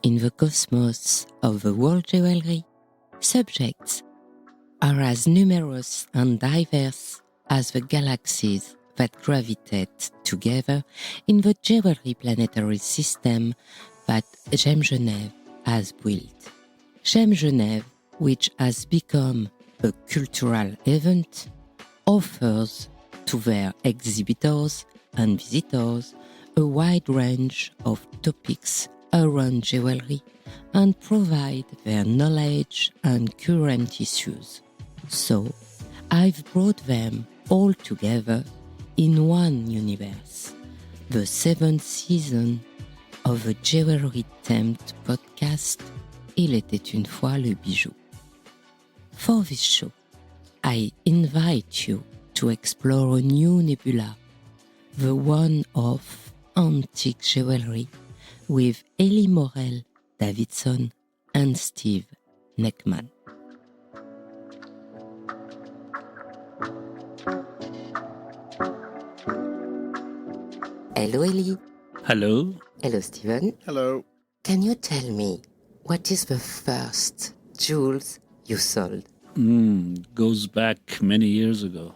In the cosmos of the world jewelry, subjects are as numerous and diverse as the galaxies that gravitate together in the jewelry planetary system that GemGenève has built. GemGenève, which has become a cultural event, offers to their exhibitors and visitors a wide range of topics around jewelry and provide their knowledge and current issues. So, I've brought them all together in one universe, the 7th season of a jewelry-themed podcast, Il était une fois le bijou. For this show, I invite you to explore a new nebula, the one of antique jewelry, with Elli Morelle Davidson and Steve Neckman. Hello, Elli. Hello. Hello, Steven. Hello. Can you tell me what is the first jewels you sold? Goes back many years ago.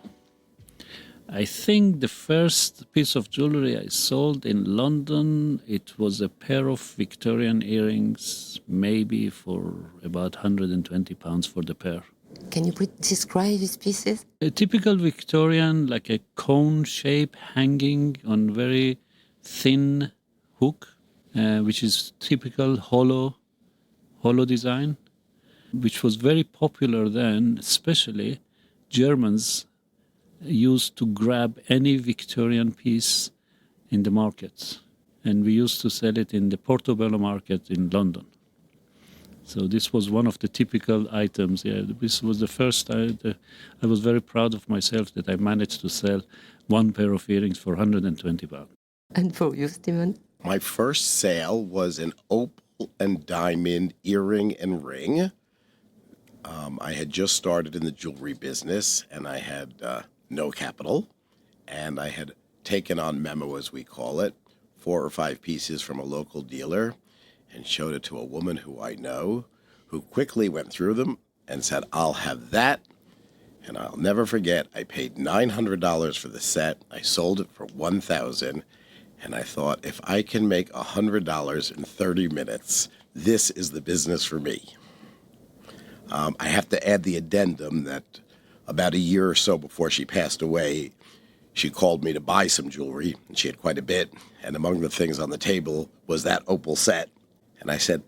I think the first piece of jewelry I sold in London, it was a pair of Victorian earrings, maybe for about £120 for the pair. Can you describe these pieces? A typical Victorian, like a cone shape hanging on very thin hook, which is typical hollow design, which was very popular then, especially Germans used to grab any Victorian piece in the market. And we used to sell it in the Portobello market in London. So this was one of the typical items. Yeah, this was the first I was very proud of myself that I managed to sell one pair of earrings for £120. And for you, Steven? My first sale was an opal and diamond earring and ring. I had just started in the jewelry business, and I had no capital, and I had taken on memo, as we call it, 4 or 5 pieces from a local dealer and showed it to a woman who I know, who quickly went through them and said, I'll have that. And I'll never forget, I paid $900 for the set. I sold it for $1,000. And I thought, if I can make $100 in 30 minutes, this is the business for me. I have to add the addendum that about a year or so before she passed away, she called me to buy some jewelry, and she had quite a bit. And among the things on the table was that opal set. And I said,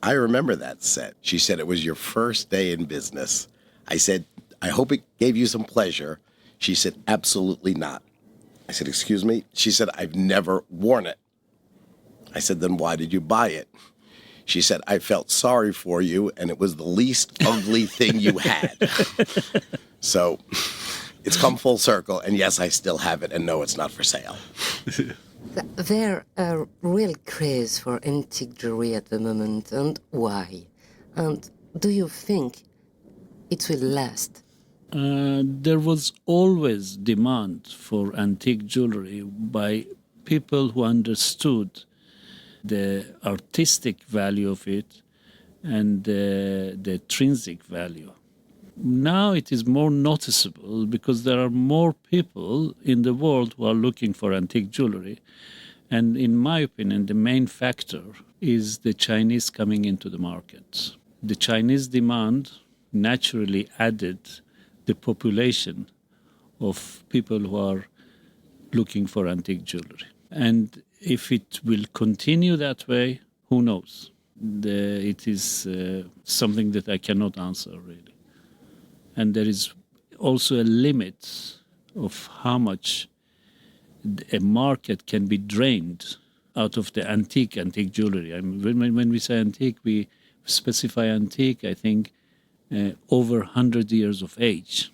I remember that set. She said, it was your first day in business. I said, I hope it gave you some pleasure. She said, absolutely not. I said, excuse me? She said, I've never worn it. I said, then why did you buy it? She said, I felt sorry for you, and it was the least ugly thing you had. So it's come full circle, and yes, I still have it, and no, it's not for sale. There's a real craze for antique jewelry at the moment, and why? And do you think it will last? There was always demand for antique jewelry by people who understood the artistic value of it and the intrinsic value. Now it is more noticeable because there are more people in the world who are looking for antique jewelry. And in my opinion, the main factor is the Chinese coming into the market. The Chinese demand naturally added the population of people who are looking for antique jewelry. And if it will continue that way, who knows? It is something that I cannot answer, really. And there is also a limit of how much a market can be drained out of the antique jewelry. I mean, when we say antique, we specify antique, I think, over 100 years of age.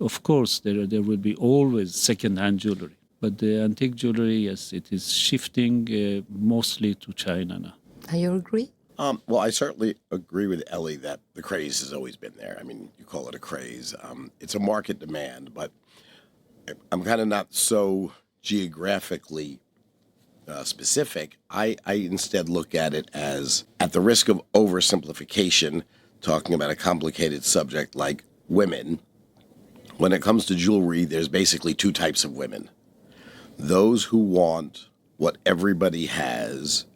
Of course, there will be always second-hand jewelry. But the antique jewelry, yes, it is shifting mostly to China now. Do you agree? Well, I certainly agree with Ellie that the craze has always been there. I mean, you call it a craze. It's a market demand, but I'm kind of not so geographically specific. I instead look at it as, at the risk of oversimplification, talking about a complicated subject like women. When it comes to jewelry, there's basically two types of women. Those who want what everybody has,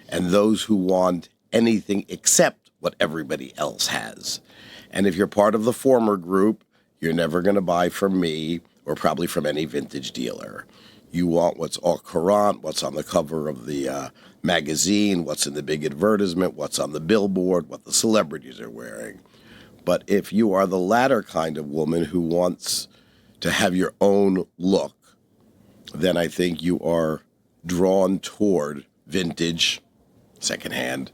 and those who want anything except what everybody else has. And if you're part of the former group, you're never going to buy from me or probably from any vintage dealer. You want what's au courant, what's on the cover of the magazine, what's in the big advertisement, what's on the billboard, what the celebrities are wearing. But if you are the latter kind of woman who wants to have your own look, then I think you are drawn toward vintage, secondhand,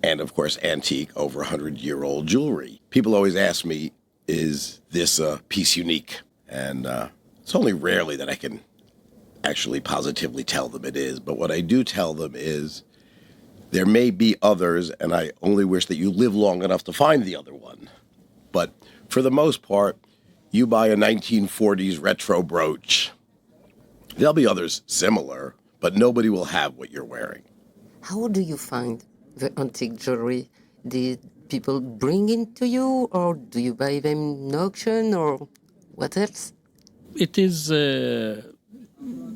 and of course antique, over 100-year-old jewelry. People always ask me, is this a piece unique? And it's only rarely that I can actually positively tell them it is. But what I do tell them is there may be others, and I only wish that you live long enough to find the other one. But for the most part, you buy a 1940s retro brooch. There'll be others similar, but nobody will have what you're wearing. How do you find the antique jewelry? Did people bring it to you, or do you buy them in auction, or what else? It is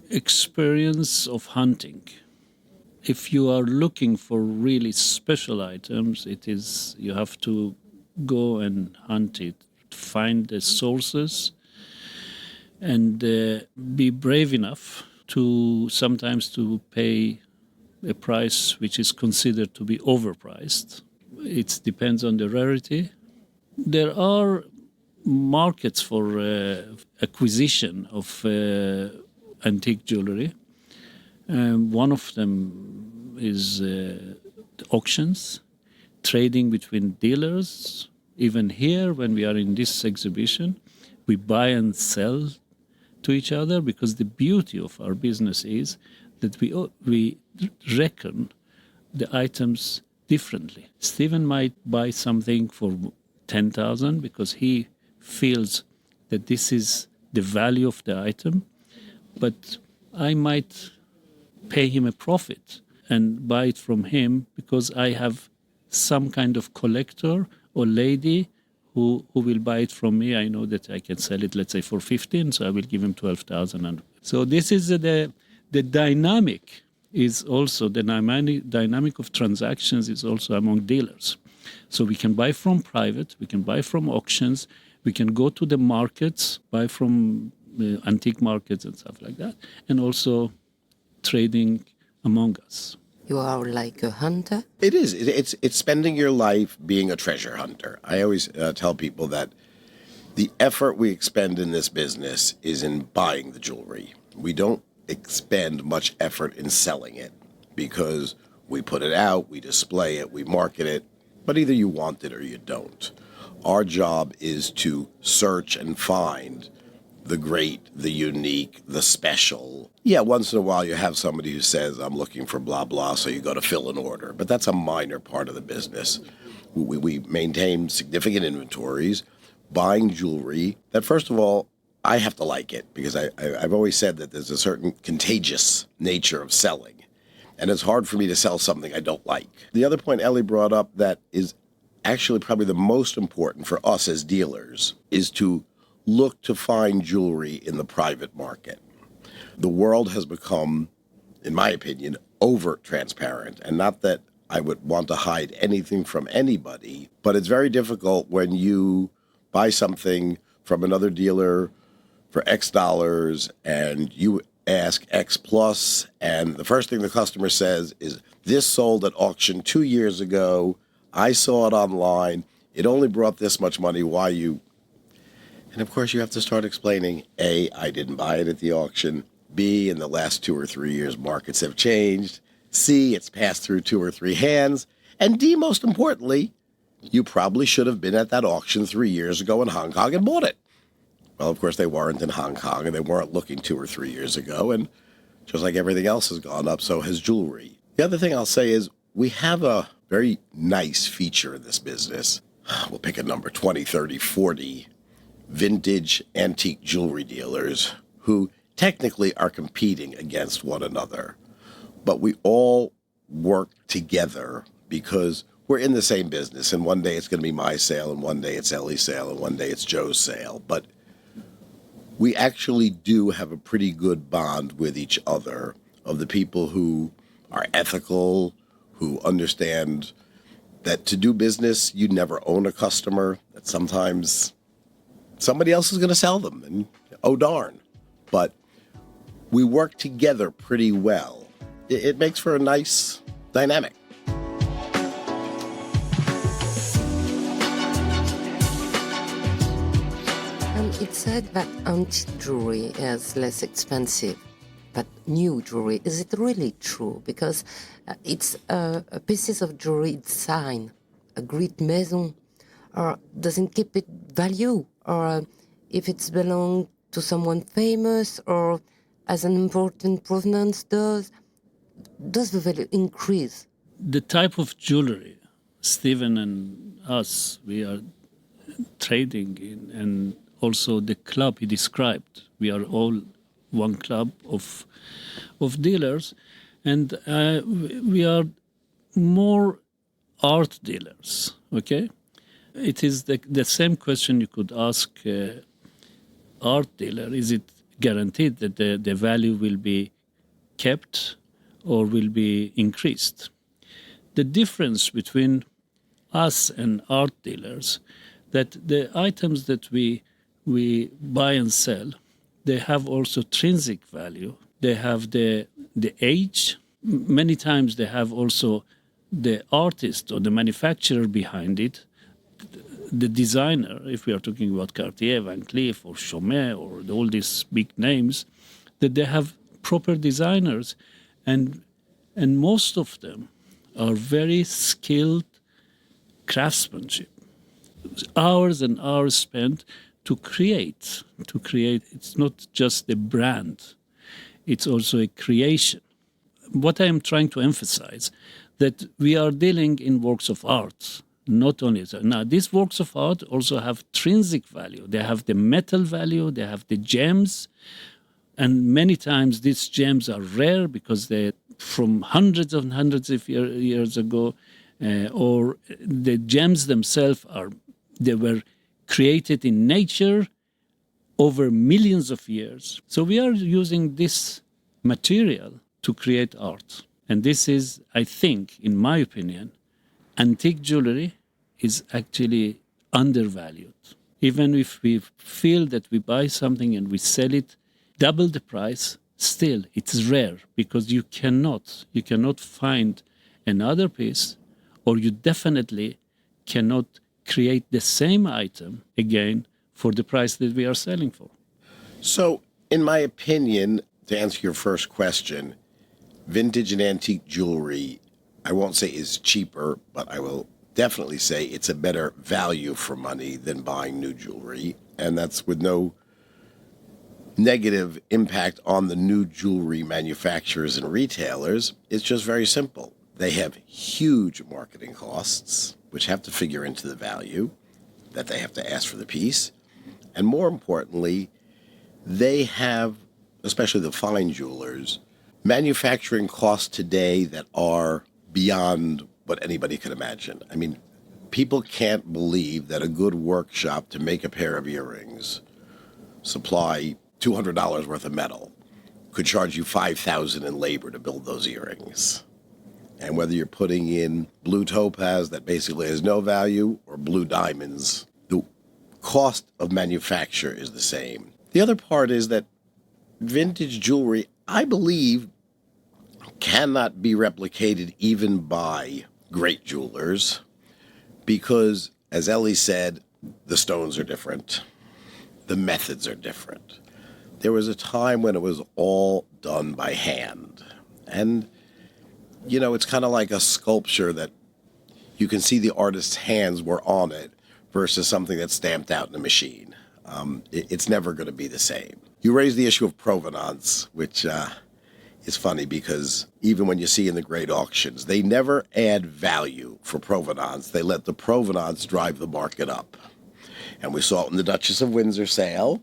experience of hunting. If you are looking for really special items, you have to go and hunt it, find the sources, and be brave enough to sometimes to pay a price which is considered to be overpriced. It depends on the rarity. There are markets for acquisition of antique jewelry. One of them is the auctions, trading between dealers. Even here, when we are in this exhibition, we buy and sell to each other, because the beauty of our business is that we reckon the items differently. Stephen might buy something for 10,000 because he feels that this is the value of the item, but I might pay him a profit and buy it from him because I have some kind of collector or lady who will buy it from me. I know that I can sell it, let's say, for 15, so I will give him 12,000. And so this is the dynamic is also, the dynamic of transactions is also among dealers. So we can buy from private, we can buy from auctions, we can go to the markets, buy from antique markets and stuff like that, and also trading among us. You are like a hunter? It is. It's spending your life being a treasure hunter. I always tell people that the effort we expend in this business is in buying the jewelry. We don't expend much effort in selling it because we put it out, we display it, we market it, but either you want it or you don't. Our job is to search and find the great, the unique, the special. Yeah, once in a while you have somebody who says, I'm looking for blah, blah, so you go to fill an order. But that's a minor part of the business. We maintain significant inventories, buying jewelry that, first of all, I have to like it, because I've always said that there's a certain contagious nature of selling. And it's hard for me to sell something I don't like. The other point Elli brought up that is actually probably the most important for us as dealers is to look to find jewelry in the private market. The world has become, in my opinion, over-transparent. And not that I would want to hide anything from anybody, but it's very difficult when you buy something from another dealer for X dollars and you ask X plus, and the first thing the customer says is, this sold at auction 2 years ago, I saw it online, it only brought this much money, why you... And of course you have to start explaining, A, I didn't buy it at the auction, B, in the last 2 or 3 years markets have changed, C, it's passed through 2 or 3 hands, and D, most importantly, you probably should have been at that auction 3 years ago in Hong Kong and bought it. Well, of course, they weren't in Hong Kong, and they weren't looking 2 or 3 years ago, and just like everything else has gone up, so has jewelry. The other thing I'll say is we have a very nice feature in this business. We'll pick a number, 20, 30, 40 vintage antique jewelry dealers who technically are competing against one another. but we all work together because we're in the same business. And one day it's going to be my sale, and one day it's Elli's sale, and one day it's Joe's sale. But we actually do have a pretty good bond with each other, of the people who are ethical, who understand that to do business, you never own a customer, that sometimes somebody else is going to sell them, and oh darn. But we work together pretty well. It makes for a nice dynamic. It's said that antique jewelry is less expensive than new jewelry. Is it really true? Because it's pieces of jewelry, it's sign, a great maison, or doesn't keep it value, or if it's belong to someone famous, or as an important provenance does the value increase? The type of jewelry Stephen and us, we are trading in, and also the club he described. We are all one club of dealers, and we are more art dealers, okay? It is the same question you could ask art dealer. Is it guaranteed that the value will be kept or will be increased? The difference between us and art dealers, that the items that we buy and sell, they have also intrinsic value. They have the age. Many times they have also the artist or the manufacturer behind it, the designer, if we are talking about Cartier, Van Cleef, or Chaumet, or all these big names, that they have proper designers, and most of them are very skilled craftsmanship. Hours and hours spent to create. It's not just a brand, it's also a creation. What I am trying to emphasize, that we are dealing in works of art, not only so. Now, these works of art also have intrinsic value. They have the metal value, they have the gems, and many times these gems are rare because they're from hundreds and hundreds of years ago, or the gems themselves they were created in nature over millions of years. So we are using this material to create art. And this is, I think, in my opinion, antique jewelry is actually undervalued. Even if we feel that we buy something and we sell it double the price, still it's rare, because you cannot find another piece, or you definitely cannot create the same item again for the price that we are selling for. So, in my opinion, to answer your first question, vintage and antique jewelry, I won't say is cheaper, but I will definitely say it's a better value for money than buying new jewelry. And that's with no negative impact on the new jewelry manufacturers and retailers. It's just very simple. They have huge marketing costs, which have to figure into the value that they have to ask for the piece. And more importantly, they have, especially the fine jewelers, manufacturing costs today that are beyond what anybody could imagine. I mean, people can't believe that a good workshop to make a pair of earrings, supply $200 worth of metal, could charge you $5,000 in labor to build those earrings. And whether you're putting in blue topaz that basically has no value or blue diamonds, the cost of manufacture is the same. The other part is that vintage jewelry, I believe, cannot be replicated even by great jewelers because, as Elli said, the stones are different. The methods are different. There was a time when it was all done by hand. And, you know, it's kind of like a sculpture that you can see the artist's hands were on it versus something that's stamped out in a machine. It's never going to be the same. You raise the issue of provenance, which is funny because even when you see in the great auctions, they never add value for provenance. They let the provenance drive the market up. And we saw it in the Duchess of Windsor sale.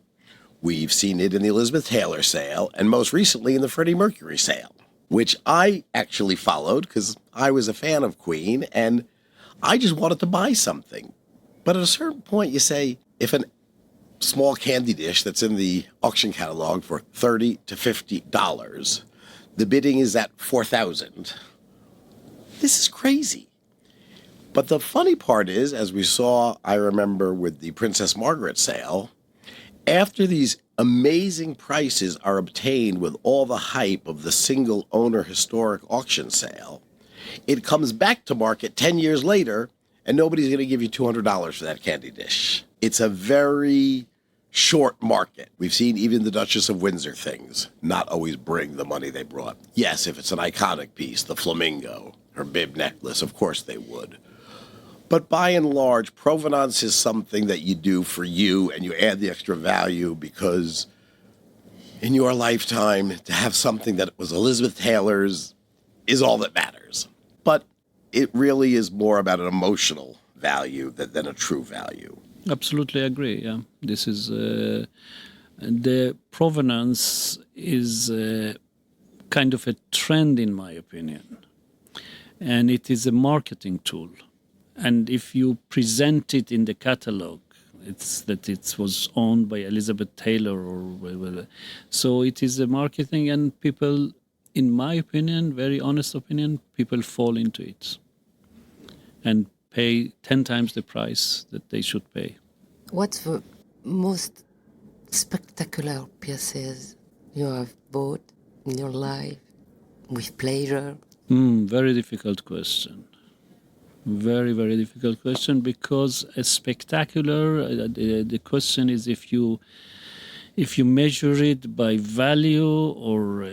We've seen it in the Elizabeth Taylor sale, and most recently in the Freddie Mercury sale. which I actually followed because I was a fan of Queen and I just wanted to buy something. But at a certain point, you say, if a small candy dish that's in the auction catalog for $30 to $50, the bidding is at $4,000. This is crazy. But the funny part is, as we saw, I remember with the Princess Margaret sale, after these amazing prices are obtained with all the hype of the single owner historic auction sale, it comes back to market 10 years later and nobody's going to give you $200 for that candy dish. It's a very short market. We've seen even the Duchess of Windsor things not always bring the money they brought. Yes, if it's an iconic piece, the flamingo, her bib necklace, of course they would. But by and large, provenance is something that you do for you and you add the extra value because in your lifetime, to have something that was Elizabeth Taylor's is all that matters. But it really is more about an emotional value than a true value. Absolutely agree. Yeah, this is the provenance is kind of a trend, in my opinion, and it is a marketing tool. And if you present it in the catalog, it's that it was owned by Elizabeth Taylor, so it is a marketing, and people, in my opinion, very honest opinion, people fall into it and pay 10 times the price that they should pay. What's the most spectacular pieces you have bought in your life with pleasure? Very difficult question. Very, very difficult question, because a spectacular, the question is if you measure it by value or,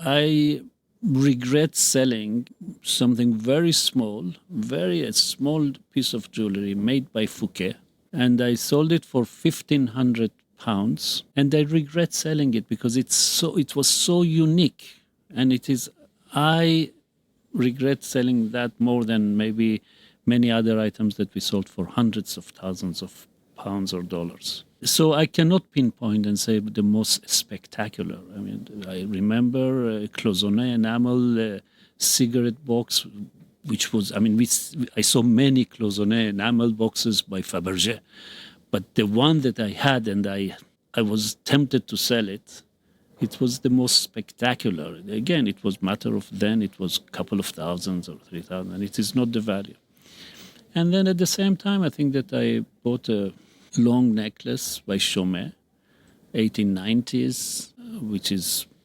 I regret selling something very small, a small piece of jewelry made by Fouquet, and I sold it for £1,500, and I regret selling it because it was so unique, and I regret selling that more than maybe many other items that we sold for hundreds of thousands of pounds or dollars. So I cannot pinpoint and say the most spectacular. I remember a cloisonné enamel cigarette box, which was, I saw many cloisonné enamel boxes by Fabergé, but the one that I had and I was tempted to sell it, it was the most spectacular. Again, it was matter of then, it was a couple of thousands or 3,000, and it is not the value. And then at the same time, I think that I bought a long necklace by Chaumet, 1890s,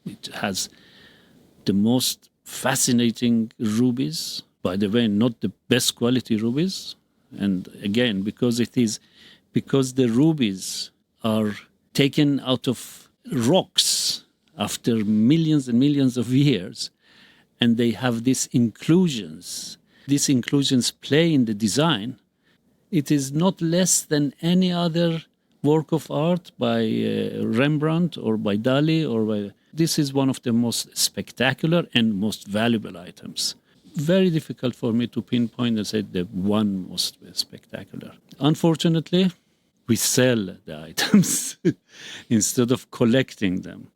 it has the most fascinating rubies. By the way, not the best quality rubies. And again, because the rubies are taken out of rocks after millions and millions of years, and they have these inclusions. These inclusions play in the design. It is not less than any other work of art by Rembrandt or by Dali. This is one of the most spectacular and most valuable items. Very difficult for me to pinpoint and say the one most spectacular. Unfortunately, we sell the items instead of collecting them.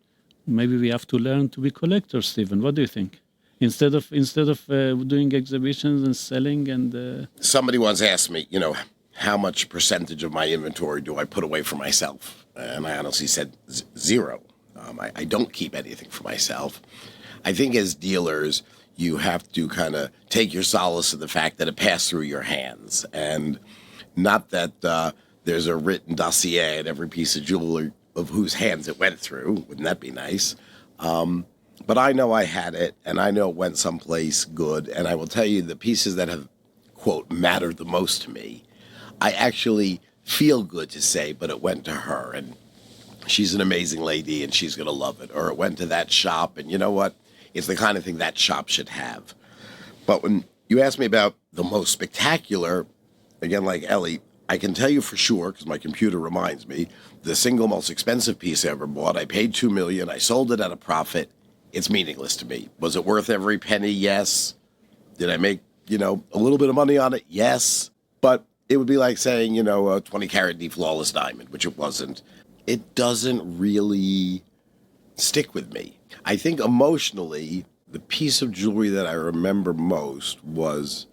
Maybe we have to learn to be collectors, Stephen. What do you think? Instead of doing exhibitions and selling and... Somebody once asked me, how much percentage of my inventory do I put away for myself? And I honestly said zero. I don't keep anything for myself. I think as dealers, you have to kind of take your solace in the fact that it passed through your hands, and not that there's a written dossier at every piece of jewelry of whose hands it went through. Wouldn't that be nice? But I know I had it, and I know it went someplace good, and I will tell you the pieces that have, quote, mattered the most to me, I actually feel good to say, but it went to her, and she's an amazing lady, and she's going to love it. Or it went to that shop, and you know what? It's the kind of thing that shop should have. But when you ask me about the most spectacular, again, like Ellie, I can tell you for sure, because my computer reminds me, the single most expensive piece I ever bought, I paid $2 million, I sold it at a profit. It's meaningless to me. Was it worth every penny? Yes. Did I make, a little bit of money on it? Yes. But it would be like saying, a 20-carat D flawless diamond, which it wasn't. It doesn't really stick with me. I think emotionally, the piece of jewelry that I remember most was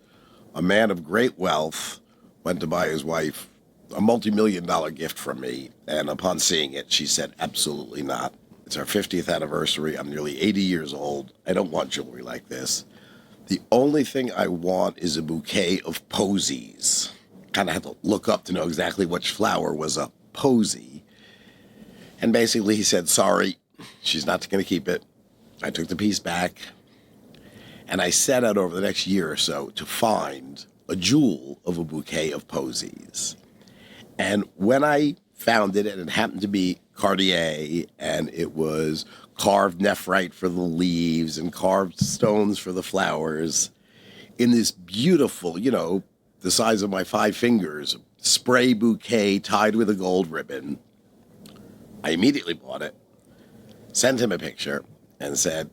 a man of great wealth went to buy his wife a multi-million-dollar gift from me, and upon seeing it, she said, absolutely not. It's our 50th anniversary. I'm nearly 80 years old. I don't want jewelry like this. The only thing I want is a bouquet of posies. Kind of had to look up to know exactly which flower was a posy. And basically he said, sorry, she's not going to keep it. I took the piece back, and I set out over the next year or so to find a jewel of a bouquet of posies. And when I found it, and it happened to be Cartier, and it was carved nephrite for the leaves and carved stones for the flowers, in this beautiful, the size of my 5 fingers, spray bouquet tied with a gold ribbon, I immediately bought it, sent him a picture, and said,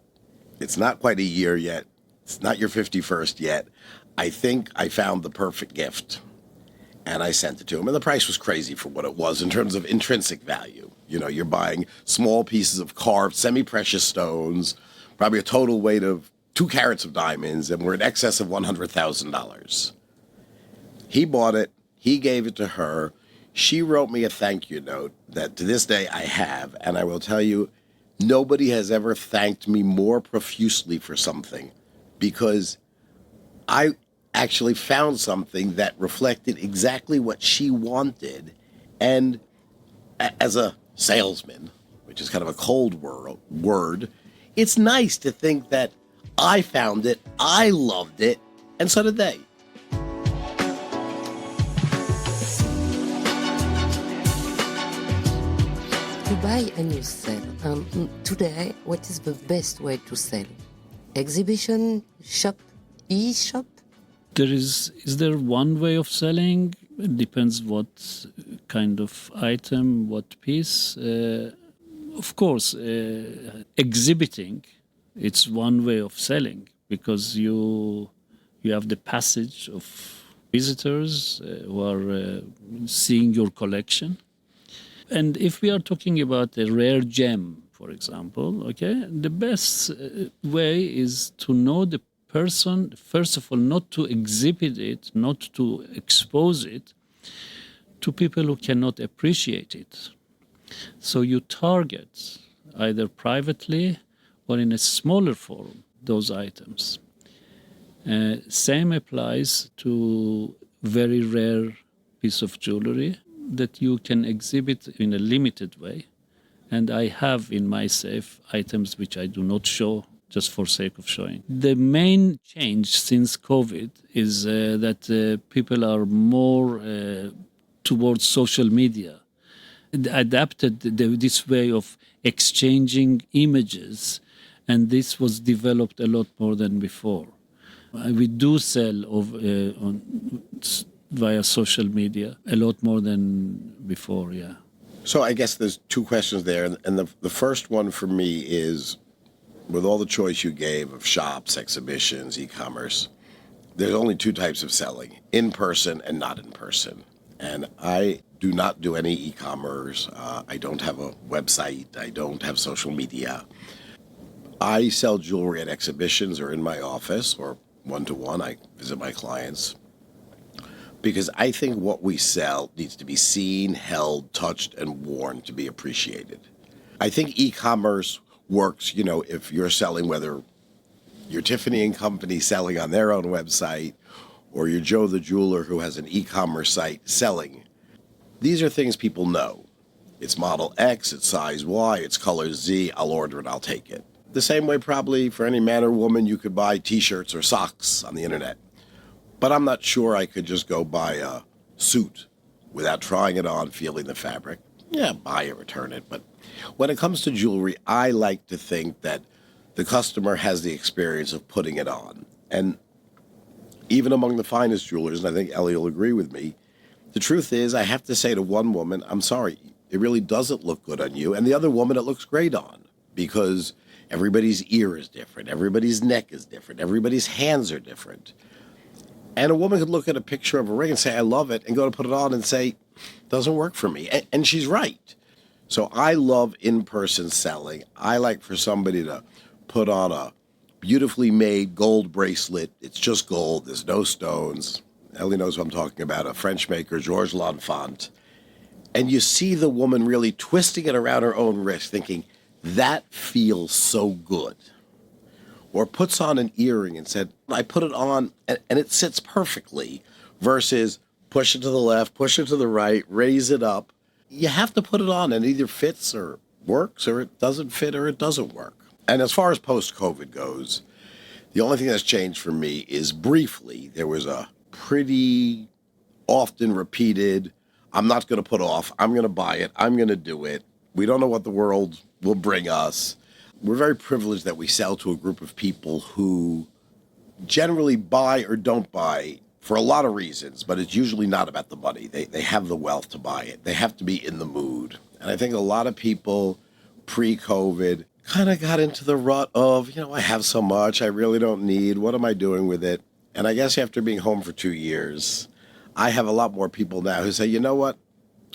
it's not quite a year yet. It's not your 51st yet. I think I found the perfect gift. And I sent it to him. And the price was crazy for what it was in terms of intrinsic value. You're buying small pieces of carved, semi-precious stones, probably a total weight of 2 carats of diamonds, and we're in excess of $100,000. He bought it. He gave it to her. She wrote me a thank you note that to this day I have. And I will tell you, nobody has ever thanked me more profusely for something, because I actually found something that reflected exactly what she wanted. And as a salesman, which is kind of a cold word, it's nice to think that I found it, I loved it, and so did they. To buy and you sell. Today, what is the best way to sell? Exhibition, shop, e-shop? Is there one way of selling? It depends what kind of item, what piece. Of course, exhibiting, it's one way of selling, because you have the passage of visitors who are seeing your collection. And if we are talking about a rare gem, for example, okay, the best way is to know the person, first of all, not to exhibit it, not to expose it to people who cannot appreciate it. So you target either privately or in a smaller form those items. Same applies to very rare piece of jewelry that you can exhibit in a limited way. And I have in my safe items which I do not show just for sake of showing. The main change since COVID is that people are more towards social media, adapted this way of exchanging images, and this was developed a lot more than before. We do sell via social media a lot more than before, yeah. So I guess there's 2 questions there. And the first one for me is, with all the choice you gave of shops, exhibitions, e-commerce, there's only 2 types of selling, in person and not in person. And I do not do any e-commerce. I don't have a website. I don't have social media. I sell jewelry at exhibitions or in my office or one-to-one. I visit my clients, because I think what we sell needs to be seen, held, touched, and worn to be appreciated. I think e-commerce works, if you're selling, whether you're Tiffany and Company selling on their own website, or you're Joe the jeweler who has an e-commerce site selling. These are things people know. It's model X, it's size Y, it's color Z, I'll order it, I'll take it. The same way probably for any man or woman you could buy t-shirts or socks on the internet. But I'm not sure I could just go buy a suit without trying it on, feeling the fabric. Yeah, buy it, return it. But when it comes to jewelry, I like to think that the customer has the experience of putting it on. And even among the finest jewelers, and I think Elli will agree with me, the truth is I have to say to one woman, I'm sorry, it really doesn't look good on you. And the other woman, it looks great on, because everybody's ear is different. Everybody's neck is different. Everybody's hands are different. And a woman could look at a picture of a ring and say, I love it, and go to put it on and say, doesn't work for me. And she's right. So I love in-person selling. I like for somebody to put on a beautifully made gold bracelet. It's just gold. There's no stones. Ellie knows what I'm talking about. A French maker, Georges L'Enfant. And you see the woman really twisting it around her own wrist, thinking, that feels so good. Or puts on an earring and said, I put it on and it sits perfectly, versus push it to the left, push it to the right, raise it up. You have to put it on and it either fits or works, or it doesn't fit or it doesn't work. And as far as post-COVID goes, the only thing that's changed for me is briefly, there was a pretty often repeated, I'm not going to put off, I'm going to buy it, I'm going to do it. We don't know what the world will bring us. We're very privileged that we sell to a group of people who generally buy or don't buy for a lot of reasons, but it's usually not about the money. They have the wealth to buy it. They have to be in the mood. And I think a lot of people pre-COVID kind of got into the rut of, I have so much, I really don't need, what am I doing with it? And I guess after being home for 2 years, I have a lot more people now who say, you know what,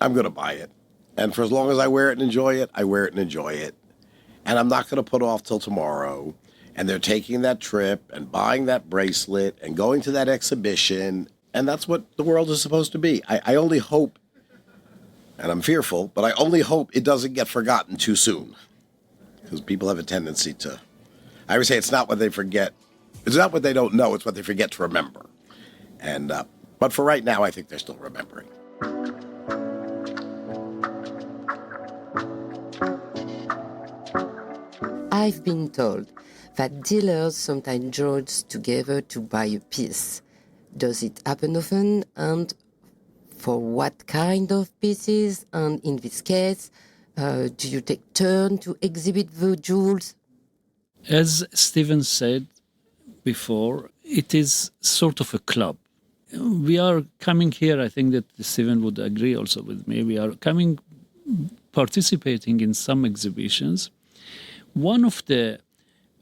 I'm going to buy it. And for as long as I wear it and enjoy it, I wear it and enjoy it. And I'm not going to put off till tomorrow. And they're taking that trip and buying that bracelet and going to that exhibition. And that's what the world is supposed to be. I only hope, and I'm fearful, but I only hope it doesn't get forgotten too soon. Because people have a tendency to, I always say it's not what they forget. It's not what they don't know, it's what they forget to remember. And but for right now, I think they're still remembering. I've been told that dealers sometimes join together to buy a piece. Does it happen often, and for what kind of pieces? And in this case, do you take turn to exhibit the jewels? As Stephen said before, it is sort of a club. We are coming here, I think that Stephen would agree also with me, we are coming, participating in some exhibitions. One of the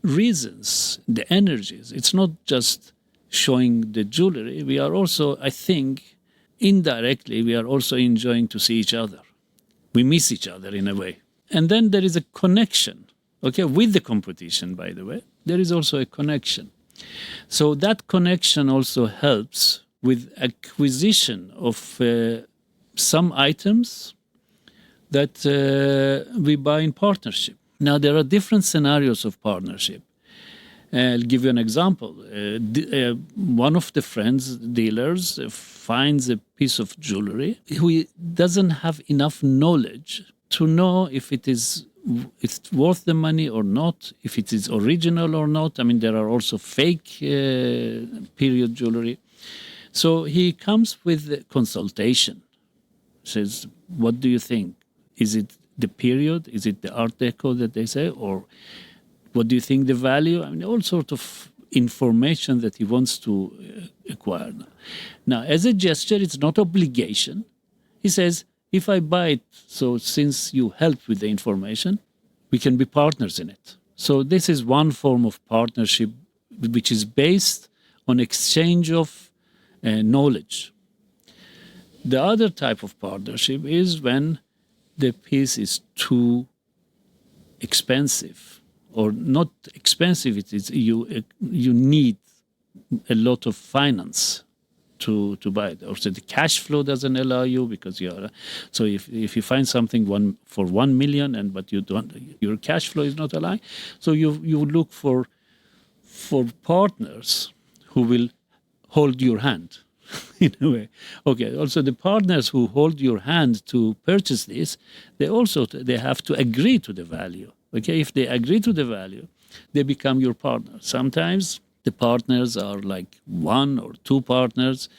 reasons, the energies, it's not just showing the jewelry, we are also, I think, indirectly, we are also enjoying to see each other. We miss each other in a way. And then there is a connection, okay, with the competition, by the way, there is also a connection. So that connection also helps with acquisition of some items that we buy in partnership. Now, there are different scenarios of partnership. I'll give you an example. One of the friends, dealers, finds a piece of jewelry who doesn't have enough knowledge to know if it's worth the money or not, if it is original or not. I mean, there are also fake period jewelry. So he comes with a consultation, says, what do you think? Is it the period? Is it the Art Deco that they say? Or what do you think the value? I mean, all sort of information that he wants to acquire. Now, as a gesture, it's not obligation. He says, if I buy it, so since you help with the information, we can be partners in it. So this is one form of partnership which is based on exchange of knowledge. The other type of partnership is when the piece is too expensive, or not expensive. It is you need a lot of finance to buy it. Or so the cash flow doesn't allow you because you are. So if you find something for 1 million but you don't, your cash flow is not allowing. So you look for partners who will hold your hand. In a way. Okay, also the partners who hold your hand to purchase this, they have to agree to the value. Okay, if they agree to the value, they become your partner. Sometimes the partners are like one or two partners,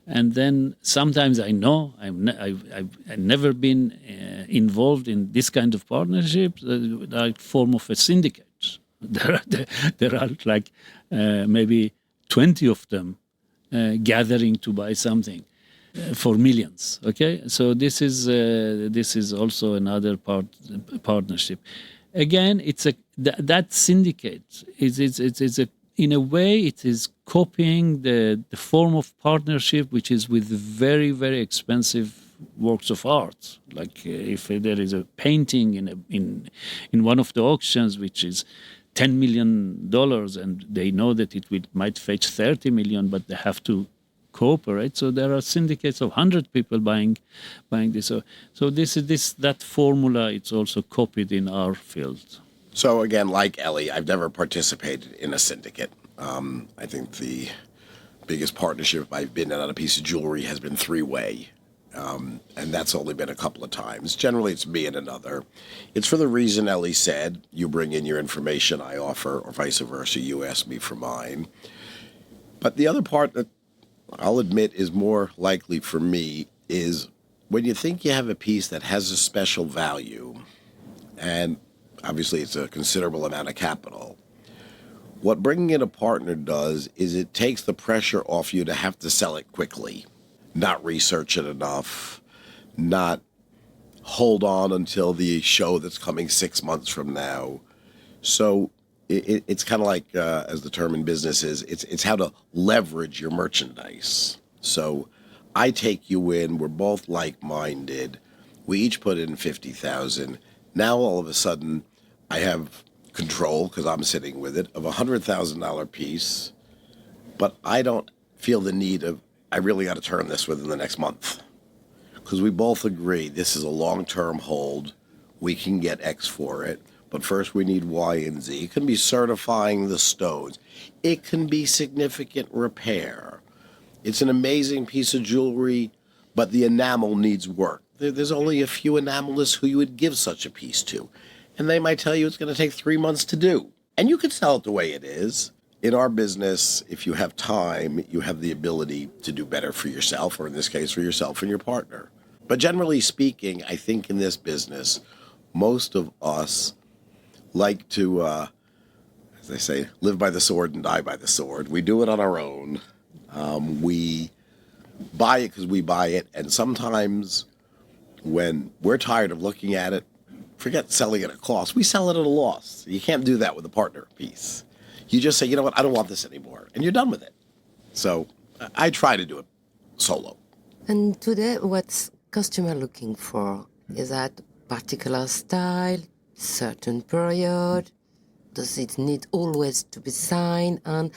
and then sometimes I know I've never been involved in this kind of partnership, like form of a syndicate. There are like maybe 20 of them. Gathering to buy something for millions. Okay, so this is also another partnership. Again, it's that syndicate it's a, in a way it is copying the form of partnership which is with very, very expensive works of art. Like if there is a painting in one of the auctions which is $10 million, and they know that might fetch 30 million, but they have to cooperate. So there are syndicates of 100 people buying this. So that formula. It's also copied in our field. So again, like Elli, I've never participated in a syndicate. I think the biggest partnership I've been in on a piece of jewelry has been three-way. And that's only been a couple of times. Generally, it's me and another. It's for the reason Elli said. You bring in your information, I offer, or vice versa. You ask me for mine. But the other part that I'll admit is more likely for me is when you think you have a piece that has a special value, and obviously it's a considerable amount of capital, what bringing in a partner does is it takes the pressure off you to have to sell it quickly. Not research it enough, not hold on until the show that's coming 6 months from now. So it's kind of like, as the term in business is, it's how to leverage your merchandise. So I take you in, we're both like-minded, we each put in $50,000. Now all of a sudden I have control, because I'm sitting with it, of a $100,000 piece, but I don't feel the need of, I really got to turn this within the next month, because we both agree this is a long-term hold. We can get X for it, but first we need Y and Z. It can be certifying the stones. It can be significant repair. It's an amazing piece of jewelry, but the enamel needs work. There's only a few enamelists who you would give such a piece to, and they might tell you it's going to take 3 months to do. And you could sell it the way it is. In our business, if you have time, you have the ability to do better for yourself, or in this case, for yourself and your partner. But generally speaking, I think in this business, most of us like to, as they say, live by the sword and die by the sword. We do it on our own. We buy it because we buy it. And sometimes when we're tired of looking at it, forget selling it at cost. We sell it at a loss. You can't do that with a partner piece. You just say, you know what, I don't want this anymore, and you're done with it. So I try to do it solo. And today, what's customer looking for? Is that particular style, certain period? Does it need always to be signed? And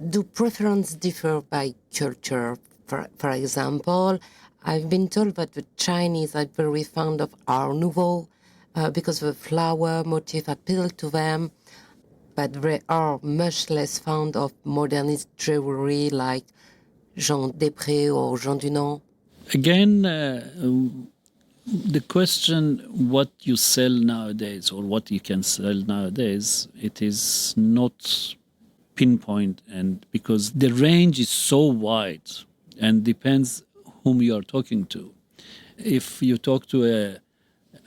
do preference differ by culture? For example, I've been told that the Chinese are very fond of Art Nouveau because the flower motif appeal to them. But they are much less fond of modernist jewelry like Jean Després or Jean Dunant. Again, the question what you sell nowadays or what you can sell nowadays, it is not pinpoint, and because the range is so wide and depends whom you are talking to. If you talk to a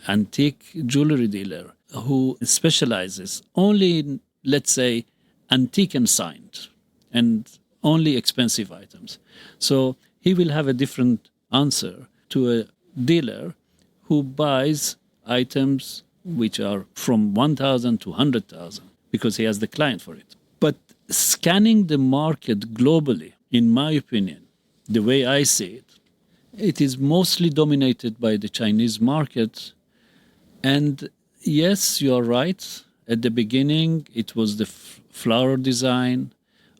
antique jewelry dealer who specializes only in, let's say, antique and signed, and only expensive items. So he will have a different answer to a dealer who buys items which are from 1,000 to 100,000 because he has the client for it. But scanning the market globally, in my opinion, the way I see it, it is mostly dominated by the Chinese market. And yes, you are right. At the beginning, it was the flower design,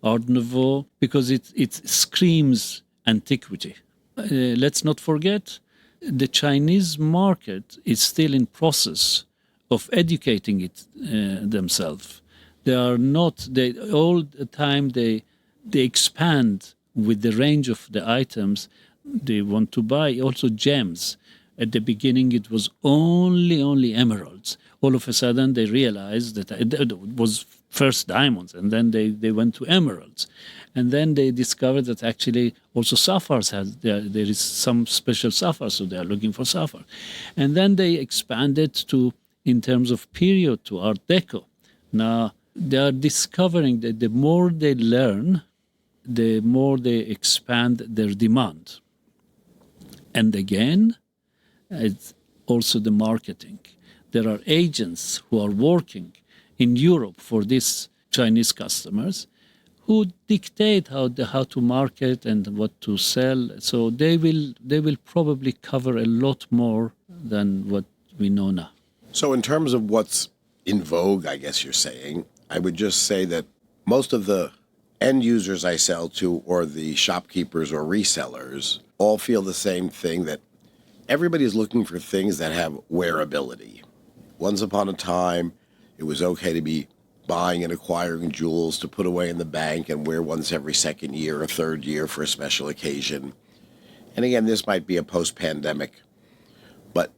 Art Nouveau, because it screams antiquity. Let's not forget, the Chinese market is still in process of educating it themselves. They are not. All the time they expand with the range of the items they want to buy. Also gems. At the beginning, it was only emeralds. All of a sudden, they realized that it was first diamonds, and then they went to emeralds. And then they discovered that actually also sapphires there is some special sapphires, so they are looking for sapphire. And then they expanded to, in terms of period, to Art Deco. Now, they are discovering that the more they learn, the more they expand their demand. And again, it's also the marketing. There are agents who are working in Europe for these Chinese customers who dictate how to market and what to sell. So they will probably cover a lot more than what we know now. So in terms of what's in vogue, I guess you're saying, I would just say that most of the end users I sell to, or the shopkeepers or resellers, all feel the same thing, that everybody is looking for things that have wearability. Once upon a time, it was okay to be buying and acquiring jewels to put away in the bank and wear once every second year or third year for a special occasion. And again, this might be a post-pandemic, but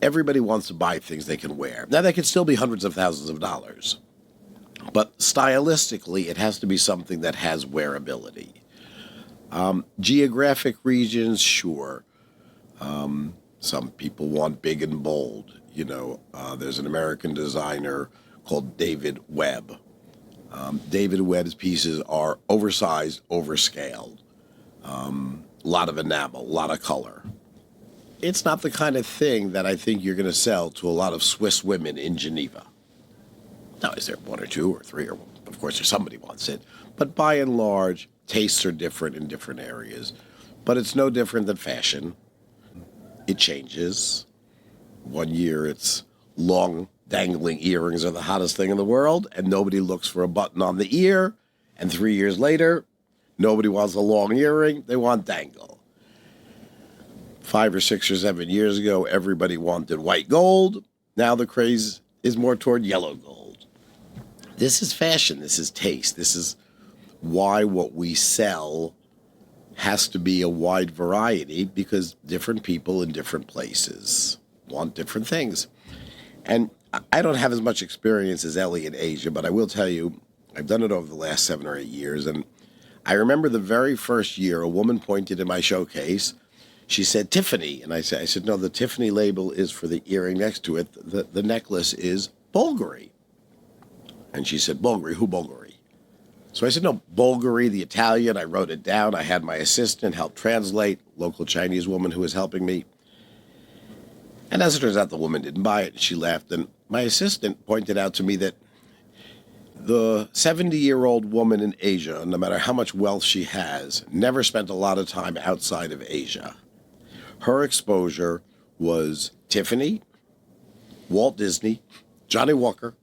everybody wants to buy things they can wear. Now, they could still be hundreds of thousands of dollars, but stylistically, it has to be something that has wearability. Geographic regions, sure. Some people want big and bold. There's an American designer called David Webb. David Webb's pieces are oversized, overscaled. A lot of enamel, a lot of color. It's not the kind of thing that I think you're going to sell to a lot of Swiss women in Geneva. Now, is there one or two or three? Or of course, there's somebody wants it. But by and large, tastes are different in different areas. But it's no different than fashion. It changes. One year, it's long, dangling earrings are the hottest thing in the world, and nobody looks for a button on the ear. And 3 years later, nobody wants a long earring. They want dangle. 5 or 6 or 7 years ago, everybody wanted white gold. Now the craze is more toward yellow gold. This is fashion. This is taste. This is why what we sell has to be a wide variety, because different people in different places want different things. And I don't have as much experience as Elli in Asia, but I will tell you, I've done it over the last 7 or 8 years. And I remember the very first year, a woman pointed in my showcase. She said, Tiffany. And I said, no, the Tiffany label is for the earring next to it. The necklace is Bulgari. And she said, Bulgari, who Bulgari? So I said, no, Bulgari, the Italian. I wrote it down. I had my assistant help translate, local Chinese woman who was helping me. And as it turns out, the woman didn't buy it. She laughed. And my assistant pointed out to me that the 70-year-old woman in Asia, no matter how much wealth she has, never spent a lot of time outside of Asia. Her exposure was Tiffany, Walt Disney, Johnny Walker.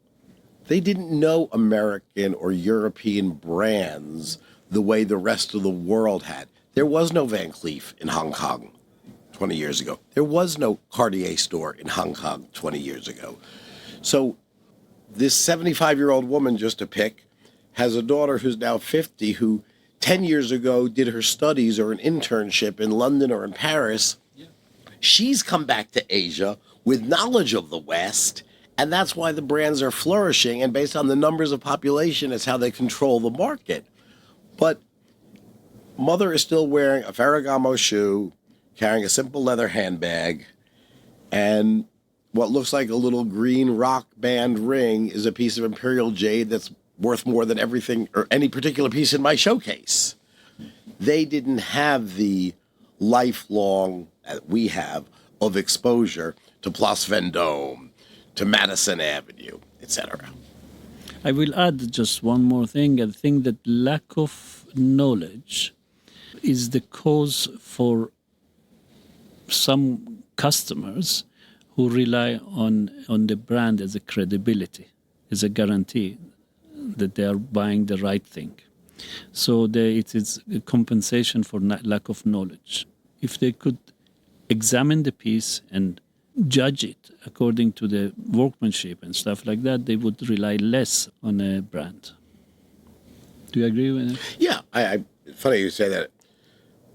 They didn't know American or European brands the way the rest of the world had. There was no Van Cleef in Hong Kong 20 years ago. There was no Cartier store in Hong Kong 20 years ago. So this 75-year-old woman, just to pick, has a daughter who's now 50 who 10 years ago did her studies or an internship in London or in Paris. She's come back to Asia with knowledge of the West, and that's why the brands are flourishing. And based on the numbers of population, it's how they control the market. But mother is still wearing a Ferragamo shoe, carrying a simple leather handbag, and what looks like a little green rock band ring is a piece of imperial jade that's worth more than everything or any particular piece in my showcase. They didn't have the lifelong that we have of exposure to Place Vendôme, to Madison Avenue, etc. I will add just one more thing. I think that lack of knowledge is the cause for some customers who rely on the brand as a credibility, as a guarantee that they are buying the right thing. So it is a compensation for lack of knowledge. If they could examine the piece and judge it according to the workmanship and stuff like that, they would rely less on a brand. Do you agree with it? Yeah, funny you say that.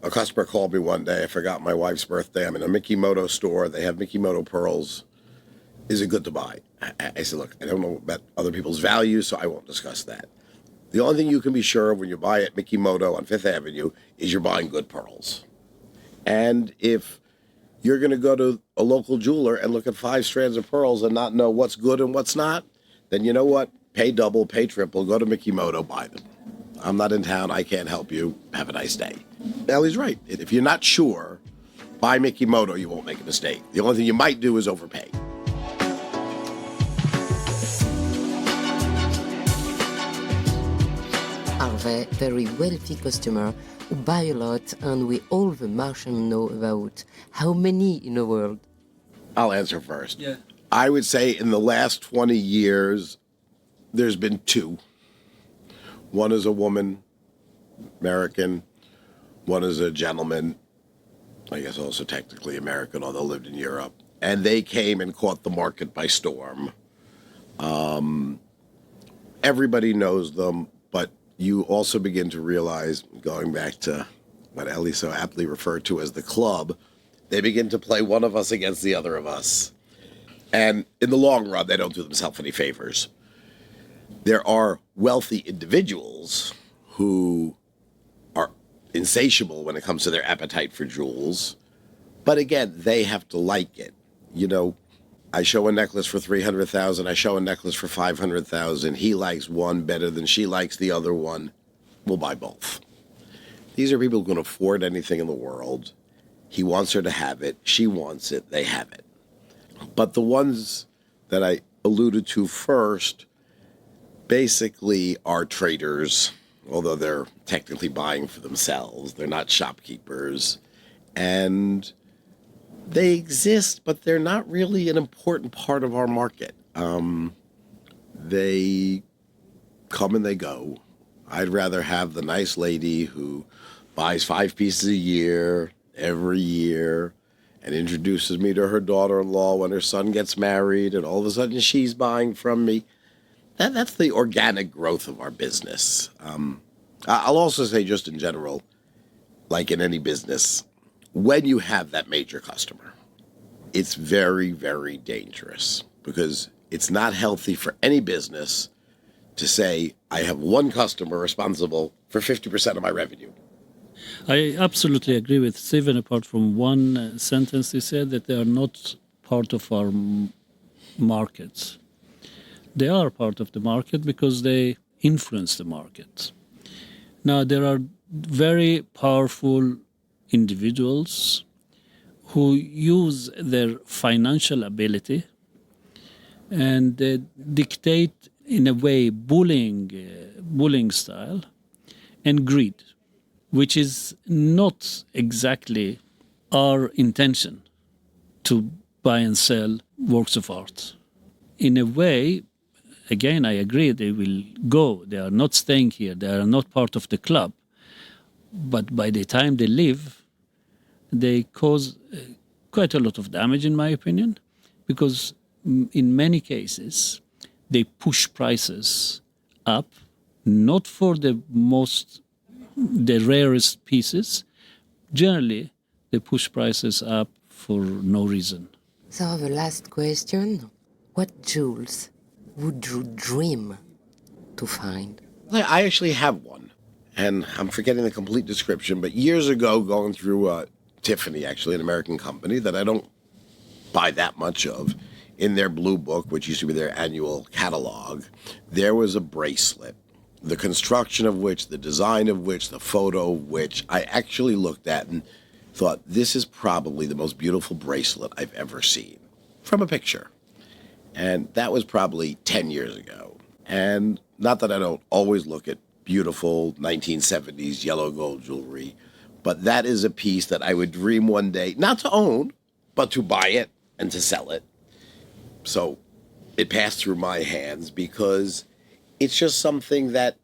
A customer called me one day. I forgot my wife's birthday. I'm in a Mikimoto store. They have Mikimoto pearls. Is it good to buy? I said, look, I don't know about other people's values, so I won't discuss that. The only thing you can be sure of when you buy at Mikimoto on Fifth Avenue is you're buying good pearls. And if you're going to go to a local jeweler and look at 5 strands of pearls and not know what's good and what's not, then you know what? Pay double, pay triple, go to Mikimoto, buy them. I'm not in town. I can't help you. Have a nice day. Elli's right. If you're not sure, buy Mikimoto. You won't make a mistake. The only thing you might do is overpay. Our very wealthy customers who buy a lot, and we all the merchants know about how many in the world? I'll answer first. Yeah. I would say in the last 20 years, there's been two. One is a woman, American. One is a gentleman, I guess also technically American, although lived in Europe. And they came and caught the market by storm. Everybody knows them, but you also begin to realize, going back to what Elli so aptly referred to as the club, they begin to play one of us against the other of us. And in the long run, they don't do themselves any favors. There are wealthy individuals who are insatiable when it comes to their appetite for jewels. But again, they have to like it. You know, I show a necklace for $300,000. I show a necklace for $500,000. He likes one better than she likes the other one. We'll buy both. These are people who can afford anything in the world. He wants her to have it. She wants it. They have it. But the ones that I alluded to first basically are traders, although they're technically buying for themselves. They're not shopkeepers. And they exist, but they're not really an important part of our market. They come and they go. I'd rather have the nice lady who buys 5 pieces a year, every year, and introduces me to her daughter-in-law when her son gets married, and all of a sudden she's buying from me. That's the organic growth of our business. I'll also say, just in general, like in any business, when you have that major customer, it's very, very dangerous, because it's not healthy for any business to say, I have one customer responsible for 50% of my revenue. I absolutely agree with Steven, apart from one sentence he said, that they are not part of our markets. They are part of the market because they influence the market. Now, there are very powerful individuals who use their financial ability and dictate, in a way, bullying style and greed, which is not exactly our intention to buy and sell works of art. In a way, again, I agree, they will go. They are not staying here. They are not part of the club. But by the time they leave, they cause quite a lot of damage, in my opinion, because in many cases, they push prices up, not for the rarest pieces. Generally, they push prices up for no reason. So the last question, what jewels would you dream to find? I actually have one, and I'm forgetting the complete description, but years ago, going through Tiffany, actually, an American company that I don't buy that much of, in their blue book, which used to be their annual catalog, there was a bracelet, the construction of which, the design of which, the photo of which, I actually looked at and thought, this is probably the most beautiful bracelet I've ever seen, from a picture. And that was probably 10 years ago. And not that I don't always look at beautiful 1970s yellow gold jewelry, but that is a piece that I would dream one day, not to own, but to buy it and to sell it. So it passed through my hands because it's just something that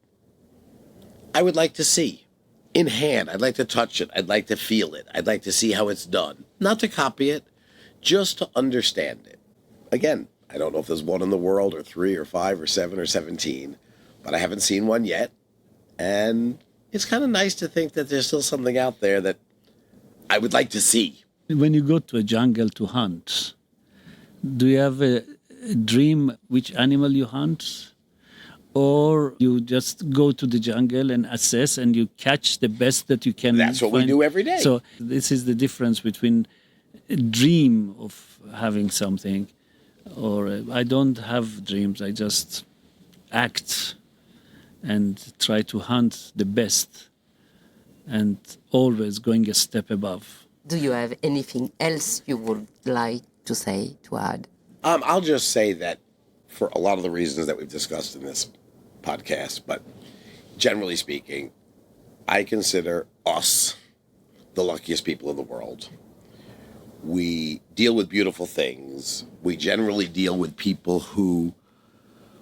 I would like to see in hand. I'd like to touch it. I'd like to feel it. I'd like to see how it's done. Not to copy it, just to understand it. Again, I don't know if there's one in the world, or 3 or 5 or 7 or 17, but I haven't seen one yet. And it's kind of nice to think that there's still something out there that I would like to see. When you go to a jungle to hunt, do you have a dream which animal you hunt? Or you just go to the jungle and assess and you catch the best that you can That's what find? we do every day. So this is the difference between a dream of having something, or I don't have dreams. I just act and try to hunt the best and always going a step above. Do you have anything else you would like to say, to add? I'll just say that for a lot of the reasons that we've discussed in this podcast, but generally speaking, I consider us the luckiest people in the world. We deal with beautiful things. We generally deal with people who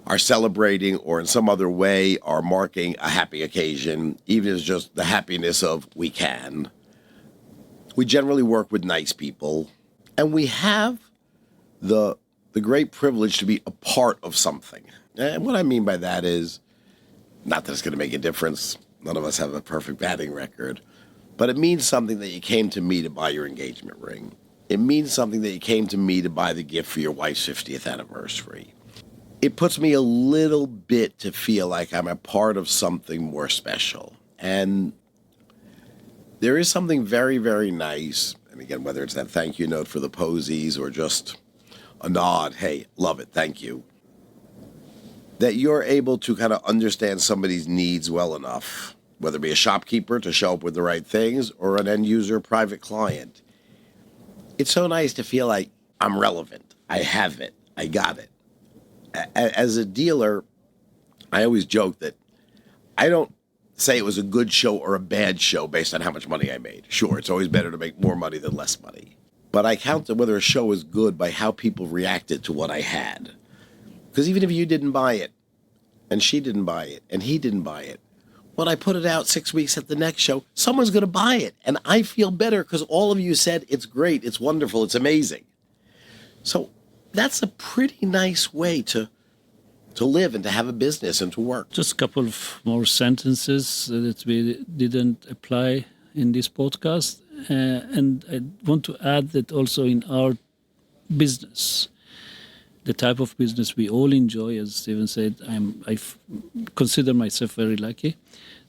are celebrating or in some other way are marking a happy occasion, even if it's just the happiness of we can. We generally work with nice people, and we have the great privilege to be a part of something. And what I mean by that is, not that it's going to make a difference. None of us have a perfect batting record. But it means something that you came to me to buy your engagement ring. It means something that you came to me to buy the gift for your wife's 50th anniversary. It puts me a little bit to feel like I'm a part of something more special. And there is something very, very nice. And again, whether it's that thank you note for the posies or just a nod, hey, love it, thank you, that you're able to kind of understand somebody's needs well enough, whether it be a shopkeeper to show up with the right things or an end user private client. It's so nice to feel like I'm relevant. I have it. I got it. As a dealer, I always joke that I don't say it was a good show or a bad show based on how much money I made. Sure, it's always better to make more money than less money. But I count whether a show is good by how people reacted to what I had. Because even if you didn't buy it, and she didn't buy it, and he didn't buy it, when I put it out 6 weeks at the next show, someone's going to buy it. And I feel better because all of you said it's great, it's wonderful, it's amazing. So that's a pretty nice way to live and to have a business and to work. Just a couple of more sentences that we didn't apply in this podcast. And I want to add that also in our business, the type of business we all enjoy, as Stephen said, I consider myself very lucky.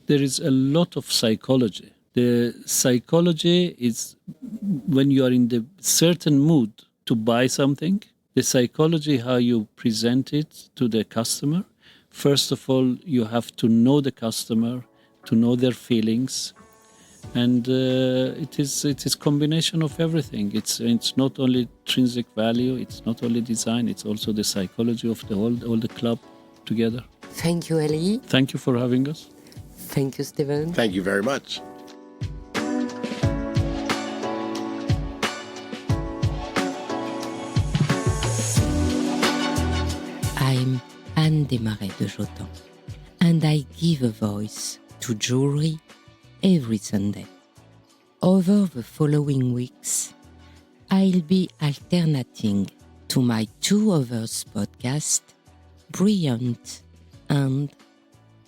There is a lot of psychology. The psychology is when you are in the certain mood to buy something, the psychology, how you present it to the customer. First of all, you have to know the customer, to know their feelings. And it is combination of everything. It's not only intrinsic value, it's not only design, it's also the psychology of all the club together. Thank you, Elli. Thank you for having us. Thank you, Stephen. Thank you very much. I'm Anne Desmarais de Jotan, and I give a voice to jewelry every Sunday. Over the following weeks, I'll be alternating to my two other podcasts, Brilliant and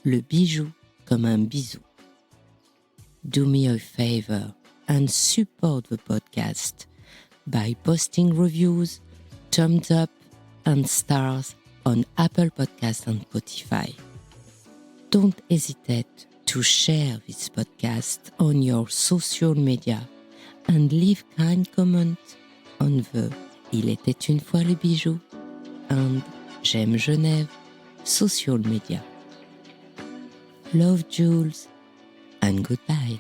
Le bijou comme un bisou. Do me a favor and support the podcast by posting reviews, thumbs up, and stars on Apple Podcasts and Spotify. Don't hesitate to share this podcast on your social media and leave kind comments on the Il était une fois le bijou and GemGenève social media. Love, Jules, and goodbye.